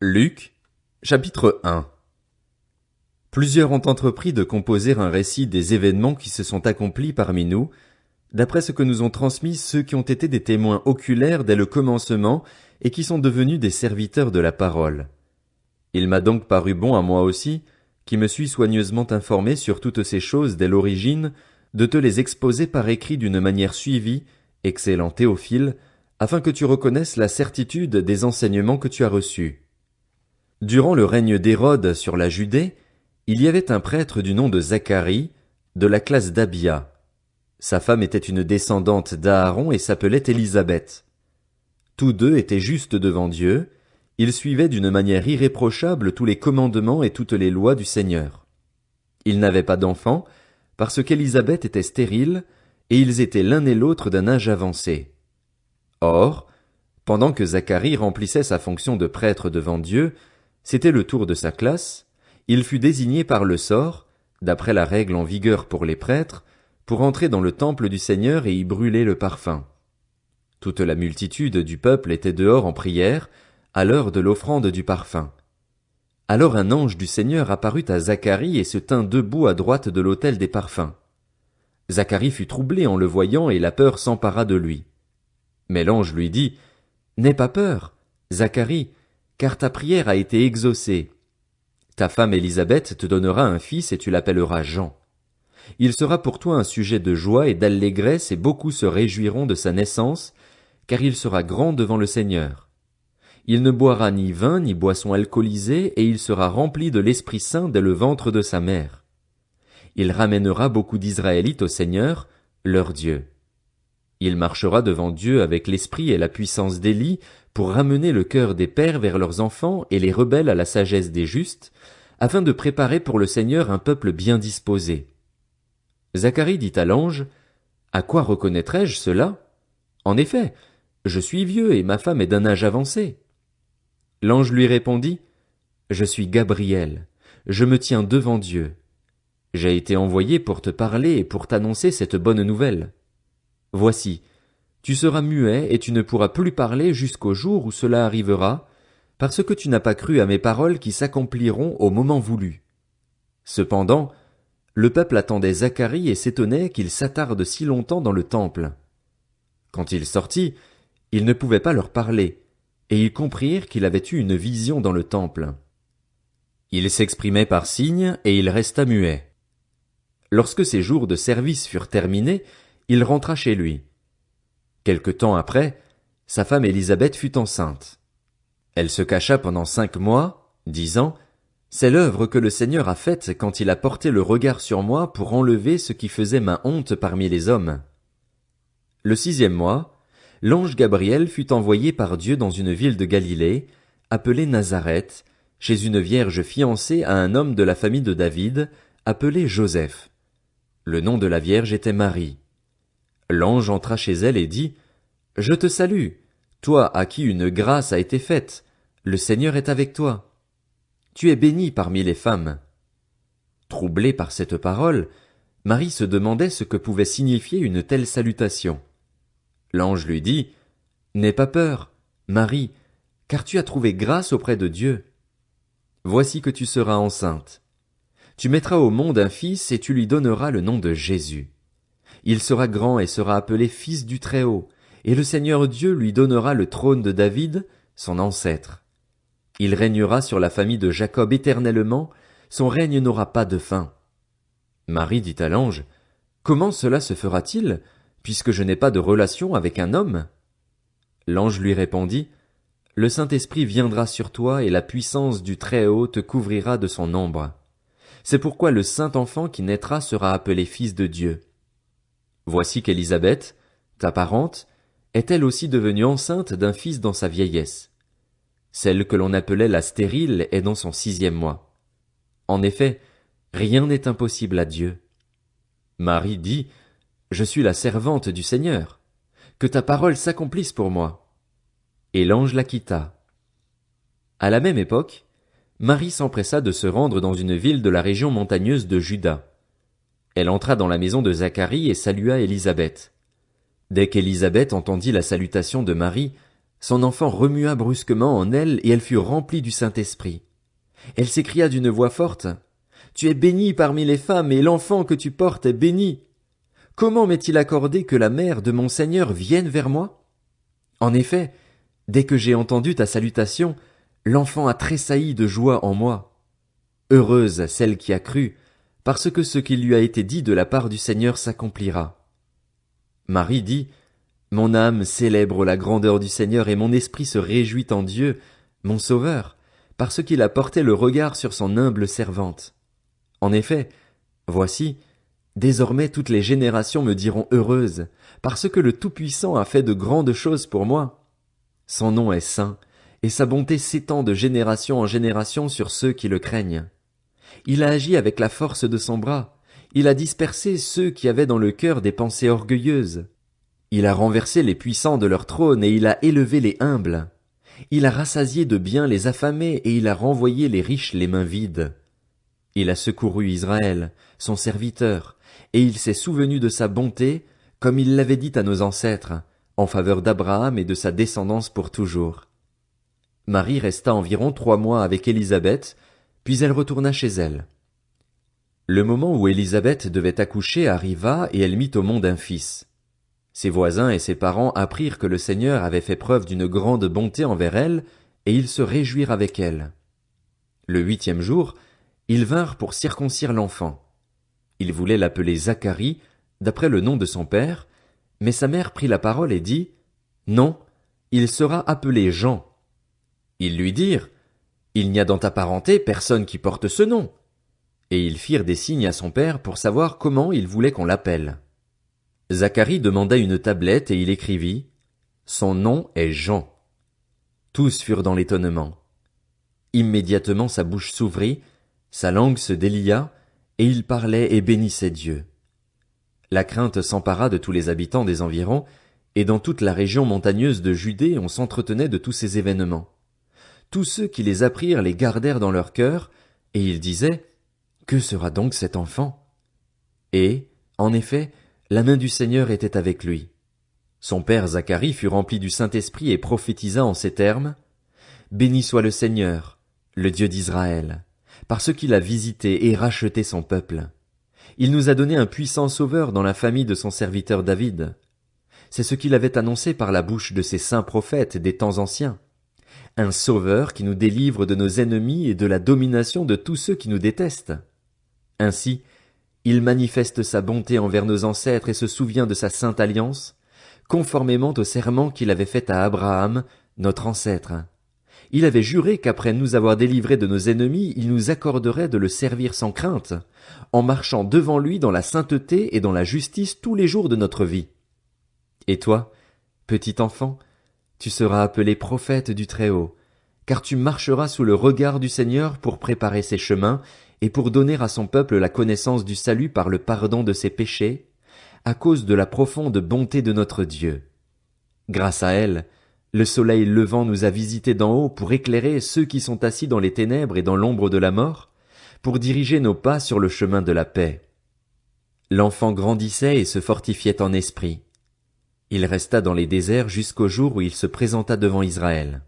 Luc, chapitre 1. Plusieurs ont entrepris de composer un récit des événements qui se sont accomplis parmi nous, d'après ce que nous ont transmis ceux qui ont été des témoins oculaires dès le commencement et qui sont devenus des serviteurs de la parole. Il m'a donc paru bon à moi aussi, qui me suis soigneusement informé sur toutes ces choses dès l'origine, de te les exposer par écrit d'une manière suivie, excellent Théophile, afin que tu reconnaisses la certitude des enseignements que tu as reçus. Durant le règne d'Hérode sur la Judée, il y avait un prêtre du nom de Zacharie, de la classe d'Abia. Sa femme était une descendante d'Aaron et s'appelait Élisabeth. Tous deux étaient justes devant Dieu, ils suivaient d'une manière irréprochable tous les commandements et toutes les lois du Seigneur. Ils n'avaient pas d'enfants, parce qu'Élisabeth était stérile, et ils étaient l'un et l'autre d'un âge avancé. Or, pendant que Zacharie remplissait sa fonction de prêtre devant Dieu, c'était le tour de sa classe, il fut désigné par le sort, d'après la règle en vigueur pour les prêtres, pour entrer dans le temple du Seigneur et y brûler le parfum. Toute la multitude du peuple était dehors en prière, à l'heure de l'offrande du parfum. Alors un ange du Seigneur apparut à Zacharie et se tint debout à droite de l'autel des parfums. Zacharie fut troublé en le voyant et la peur s'empara de lui. Mais l'ange lui dit, « N'aie pas peur, Zacharie, car ta prière a été exaucée. Ta femme Élisabeth te donnera un fils et tu l'appelleras Jean. Il sera pour toi un sujet de joie et d'allégresse et beaucoup se réjouiront de sa naissance, car il sera grand devant le Seigneur. Il ne boira ni vin ni boisson alcoolisée et il sera rempli de l'Esprit Saint dès le ventre de sa mère. Il ramènera beaucoup d'Israélites au Seigneur, leur Dieu. Il marchera devant Dieu avec l'esprit et la puissance d'Élie pour ramener le cœur des pères vers leurs enfants et les rebelles à la sagesse des justes, afin de préparer pour le Seigneur un peuple bien disposé. Zacharie dit à l'ange, « À quoi reconnaîtrai-je cela? En effet, je suis vieux et ma femme est d'un âge avancé. » L'ange lui répondit, « Je suis Gabriel, je me tiens devant Dieu. J'ai été envoyé pour te parler et pour t'annoncer cette bonne nouvelle. Voici, tu seras muet et tu ne pourras plus parler jusqu'au jour où cela arrivera, parce que tu n'as pas cru à mes paroles qui s'accompliront au moment voulu. » Cependant, le peuple attendait Zacharie et s'étonnait qu'il s'attarde si longtemps dans le temple. Quand il sortit, il ne pouvait pas leur parler, et ils comprirent qu'il avait eu une vision dans le temple. Il s'exprimait par signes et il resta muet. Lorsque ses jours de service furent terminés, il rentra chez lui. Quelque temps après, sa femme Élisabeth fut enceinte. Elle se cacha pendant 5 mois, disant, « C'est l'œuvre que le Seigneur a faite quand il a porté le regard sur moi pour enlever ce qui faisait ma honte parmi les hommes. » Le 6e mois, l'ange Gabriel fut envoyé par Dieu dans une ville de Galilée, appelée Nazareth, chez une vierge fiancée à un homme de la famille de David, appelé Joseph. Le nom de la vierge était Marie. L'ange entra chez elle et dit, « Je te salue, toi à qui une grâce a été faite, le Seigneur est avec toi. Tu es bénie parmi les femmes. » Troublée par cette parole, Marie se demandait ce que pouvait signifier une telle salutation. L'ange lui dit, « N'aie pas peur, Marie, car tu as trouvé grâce auprès de Dieu. Voici que tu seras enceinte. Tu mettras au monde un fils et tu lui donneras le nom de Jésus. Il sera grand et sera appelé Fils du Très-Haut, et le Seigneur Dieu lui donnera le trône de David, son ancêtre. Il régnera sur la famille de Jacob éternellement, son règne n'aura pas de fin. » Marie dit à l'ange, « Comment cela se fera-t-il, puisque je n'ai pas de relation avec un homme? » L'ange lui répondit, « Le Saint-Esprit viendra sur toi et la puissance du Très-Haut te couvrira de son ombre. C'est pourquoi le saint enfant qui naîtra sera appelé Fils de Dieu. Voici qu'Élisabeth, ta parente, est elle aussi devenue enceinte d'un fils dans sa vieillesse. Celle que l'on appelait la stérile est dans son 6e mois. En effet, rien n'est impossible à Dieu. » Marie dit, « Je suis la servante du Seigneur. Que ta parole s'accomplisse pour moi. » Et l'ange la quitta. À la même époque, Marie s'empressa de se rendre dans une ville de la région montagneuse de Juda. Elle entra dans la maison de Zacharie et salua Élisabeth. Dès qu'Élisabeth entendit la salutation de Marie, Son enfant remua brusquement en elle et elle fut remplie du Saint-Esprit. Elle s'écria d'une voix forte, « Tu es bénie parmi les femmes et l'enfant que tu portes est béni. Comment m'est-il accordé que la mère de mon Seigneur vienne vers moi? En effet, dès que j'ai entendu ta salutation, l'enfant a tressailli de joie en moi. Heureuse celle qui a cru, parce que ce qui lui a été dit de la part du Seigneur s'accomplira. » Marie dit, « Mon âme célèbre la grandeur du Seigneur et mon esprit se réjouit en Dieu, mon Sauveur, parce qu'il a porté le regard sur son humble servante. En effet, voici, désormais toutes les générations me diront heureuse, parce que le Tout-Puissant a fait de grandes choses pour moi. Son nom est saint, et sa bonté s'étend de génération en génération sur ceux qui le craignent. Il a agi avec la force de son bras, il a dispersé ceux qui avaient dans le cœur des pensées orgueilleuses. Il a renversé les puissants de leur trône et il a élevé les humbles. Il a rassasié de biens les affamés et il a renvoyé les riches les mains vides. Il a secouru Israël, son serviteur, et il s'est souvenu de sa bonté, comme il l'avait dit à nos ancêtres, en faveur d'Abraham et de sa descendance pour toujours. Marie resta environ 3 mois avec Élisabeth, puis elle retourna chez elle. Le moment où Élisabeth devait accoucher arriva et elle mit au monde un fils. Ses voisins et ses parents apprirent que le Seigneur avait fait preuve d'une grande bonté envers elle, et ils se réjouirent avec elle. Le 8e jour, ils vinrent pour circoncire l'enfant. Ils voulaient l'appeler Zacharie, d'après le nom de son père, mais sa mère prit la parole et dit, « Non, il sera appelé Jean. » Ils lui dirent, « Il n'y a dans ta parenté personne qui porte ce nom. » Et ils firent des signes à son père pour savoir comment il voulait qu'on l'appelle. Zacharie demanda une tablette et il écrivit, « Son nom est Jean. » Tous furent dans l'étonnement. Immédiatement sa bouche s'ouvrit, sa langue se délia, et il parlait et bénissait Dieu. La crainte s'empara de tous les habitants des environs, et dans toute la région montagneuse de Judée on s'entretenait de tous ces événements. Tous ceux qui les apprirent les gardèrent dans leur cœur, et ils disaient, « Que sera donc cet enfant? » Et, en effet, la main du Seigneur était avec lui. Son père Zacharie fut rempli du Saint-Esprit et prophétisa en ces termes, « Béni soit le Seigneur, le Dieu d'Israël, parce qu'il a visité et racheté son peuple. Il nous a donné un puissant sauveur dans la famille de son serviteur David. C'est ce qu'il avait annoncé par la bouche de ses saints prophètes des temps anciens. Un sauveur qui nous délivre de nos ennemis et de la domination de tous ceux qui nous détestent. Ainsi, il manifeste sa bonté envers nos ancêtres et se souvient de sa sainte alliance, conformément au serment qu'il avait fait à Abraham, notre ancêtre. Il avait juré qu'après nous avoir délivrés de nos ennemis, il nous accorderait de le servir sans crainte, en marchant devant lui dans la sainteté et dans la justice tous les jours de notre vie. Et toi, petit enfant, tu seras appelé prophète du Très-Haut, car tu marcheras sous le regard du Seigneur pour préparer ses chemins et pour donner à son peuple la connaissance du salut par le pardon de ses péchés, à cause de la profonde bonté de notre Dieu. Grâce à elle, le soleil levant nous a visités d'en haut pour éclairer ceux qui sont assis dans les ténèbres et dans l'ombre de la mort, pour diriger nos pas sur le chemin de la paix. L'enfant grandissait et se fortifiait en esprit. Il resta dans les déserts jusqu'au jour où il se présenta devant Israël.